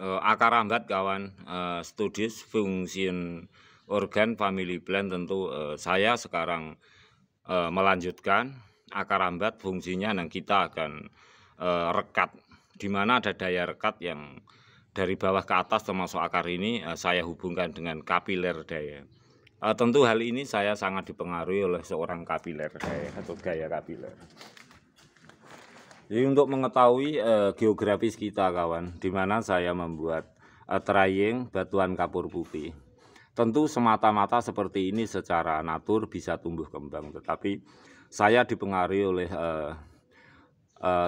Akar rambat kawan, studies function organ family plant. Tentu saya sekarang melanjutkan akar rambat fungsinya, dan kita akan rekat, di mana ada daya rekat yang dari bawah ke atas termasuk akar ini saya hubungkan dengan kapiler daya. Tentu hal ini saya sangat dipengaruhi oleh seorang kapiler daya atau gaya kapiler. Jadi untuk mengetahui geografis kita kawan, di mana saya membuat trayeng batuan kapur putih. Tentu semata-mata seperti ini secara natur bisa tumbuh kembang, tetapi saya dipengaruhi oleh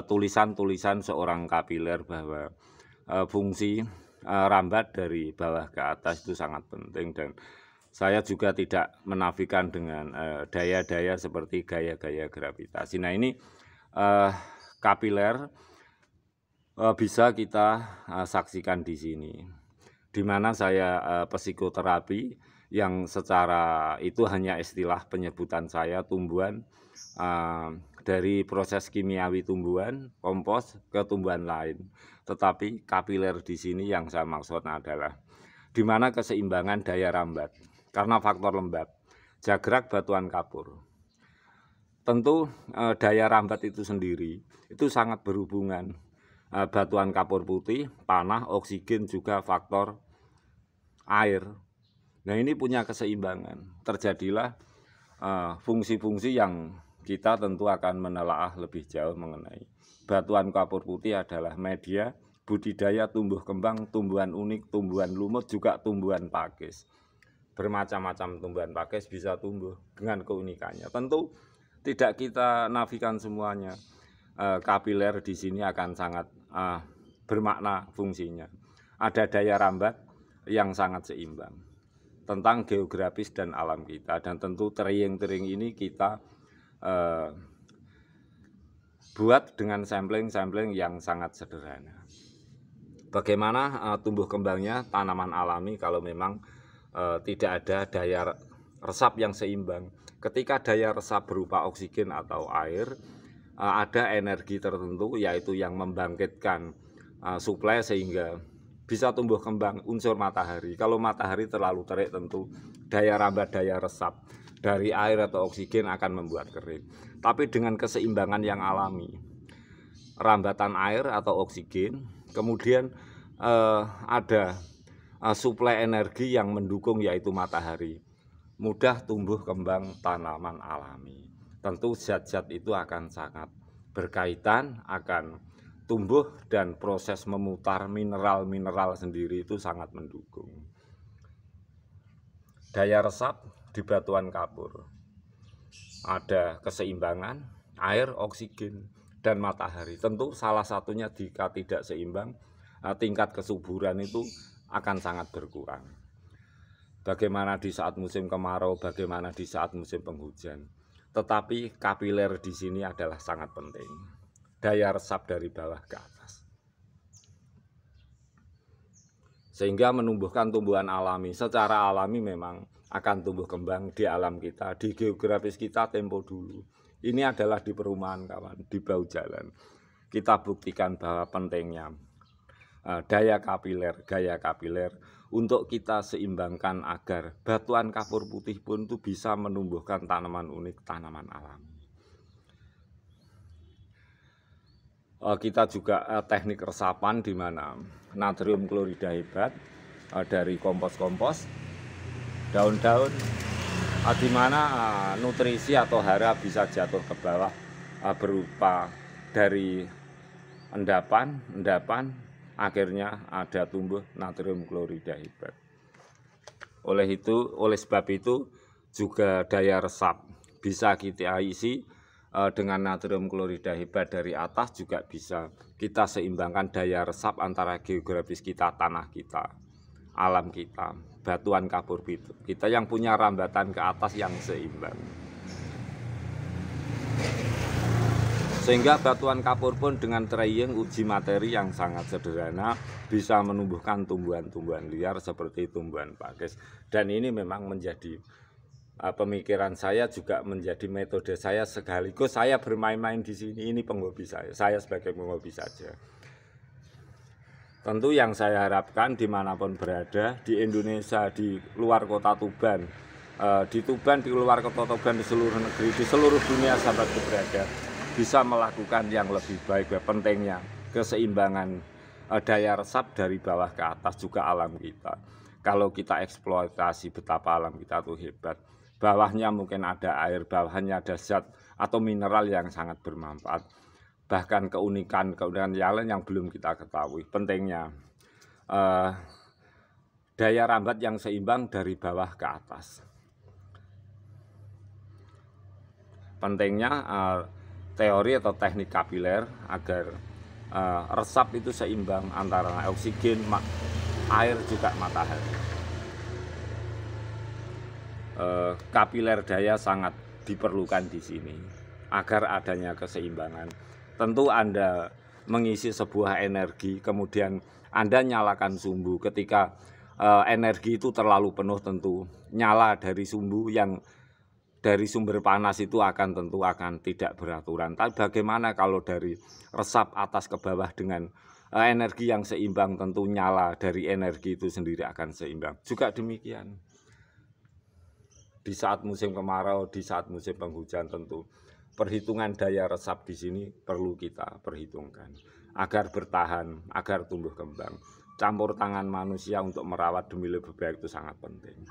tulisan-tulisan seorang kapiler bahwa fungsi rambat dari bawah ke atas itu sangat penting, dan saya juga tidak menafikan dengan daya-daya seperti gaya-gaya gravitasi. Nah ini kapiler bisa kita saksikan di sini, di mana saya psikoterapi yang secara itu hanya istilah penyebutan saya, tumbuhan dari proses kimiawi tumbuhan, kompos ke tumbuhan lain. Tetapi kapiler di sini yang saya maksud adalah di mana keseimbangan daya rambat karena faktor lembab, jagrak batuan kapur. Tentu daya rambat itu sendiri itu sangat berhubungan batuan kapur putih, panah, oksigen, juga faktor air. Nah ini punya keseimbangan, terjadilah fungsi-fungsi yang kita tentu akan menelaah lebih jauh mengenai batuan kapur putih adalah media budidaya tumbuh kembang tumbuhan unik, tumbuhan lumut, juga tumbuhan pakis. Bermacam-macam tumbuhan pakis bisa tumbuh dengan keunikannya. Tentu tidak kita nafikan semuanya. Kapiler di sini akan sangat bermakna fungsinya. Ada daya rambat yang sangat seimbang tentang geografis dan alam kita, dan tentu trayeng-trayeng ini kita buat dengan sampling-sampling yang sangat sederhana. Bagaimana tumbuh kembangnya tanaman alami kalau memang tidak ada daya resap yang seimbang. Ketika daya resap berupa oksigen atau air, ada energi tertentu yaitu yang membangkitkan suplai sehingga bisa tumbuh kembang unsur matahari. Kalau matahari terlalu terik, tentu daya rambat, daya resap dari air atau oksigen akan membuat kering. Tapi dengan keseimbangan yang alami, rambatan air atau oksigen, kemudian ada suplai energi yang mendukung yaitu matahari, mudah tumbuh kembang tanaman alami. Tentu zat-zat itu akan sangat berkaitan, akan tumbuh, dan proses memutar mineral-mineral sendiri itu sangat mendukung. Daya resap di batuan kapur ada keseimbangan air, oksigen, dan matahari. Tentu salah satunya jika tidak seimbang, tingkat kesuburan itu akan sangat berkurang. Bagaimana di saat musim kemarau, bagaimana di saat musim penghujan. Tetapi kapiler di sini adalah sangat penting. Daya resap dari bawah ke atas. Sehingga menumbuhkan tumbuhan alami. Secara alami memang akan tumbuh kembang di alam kita, di geografis kita tempo dulu. Ini adalah di perumahan kawan, di bawah jalan. Kita buktikan bahwa pentingnya daya kapiler, gaya kapiler untuk kita seimbangkan agar batuan kapur putih pun itu bisa menumbuhkan tanaman unik, tanaman alami. Kita juga teknik resapan di mana natrium klorida hebat dari kompos-kompos, daun-daun, di mana nutrisi atau hara bisa jatuh ke bawah berupa dari endapan, akhirnya ada tumbuh natrium klorida hebat. Oleh sebab itu juga daya resap bisa kita isi dengan natrium klorida hebat dari atas, juga bisa kita seimbangkan daya resap antara geografis kita, tanah kita, alam kita, batuan kapur kita yang punya rambatan ke atas yang seimbang. Sehingga batuan kapur pun dengan trayeng uji materi yang sangat sederhana bisa menumbuhkan tumbuhan-tumbuhan liar seperti tumbuhan pakis. Dan ini memang menjadi pemikiran saya, juga menjadi metode saya, sekaligus saya bermain-main di sini. Ini penghobi saya sebagai penghobi saja. Tentu yang saya harapkan dimanapun berada, di Indonesia, di luar kota Tuban, di Tuban, di luar kota Tuban, di seluruh negeri, di seluruh dunia sahabatku berada, bisa melakukan yang lebih baik. Pentingnya keseimbangan daya resap dari bawah ke atas juga alam kita. Kalau kita eksploitasi betapa alam kita tuh hebat. Bawahnya mungkin ada air, bawahnya ada zat atau mineral yang sangat bermanfaat. Bahkan keunikan yang lain yang belum kita ketahui. Pentingnya daya rambat yang seimbang dari bawah ke atas. Pentingnya teori atau teknik kapiler agar resap itu seimbang antara oksigen, air juga matahari. Kapiler daya sangat diperlukan di sini agar adanya keseimbangan. Tentu Anda mengisi sebuah energi, kemudian Anda nyalakan sumbu. Ketika energi itu terlalu penuh, tentu nyala dari sumbu yang dari sumber panas itu tentu akan tidak beraturan. Tapi bagaimana kalau dari resap atas ke bawah dengan energi yang seimbang, tentu nyala dari energi itu sendiri akan seimbang. Juga demikian di saat musim kemarau, di saat musim penghujan, tentu perhitungan daya resap di sini perlu kita perhitungkan agar bertahan, agar tumbuh kembang. Campur tangan manusia untuk merawat demi lebih baik itu sangat penting.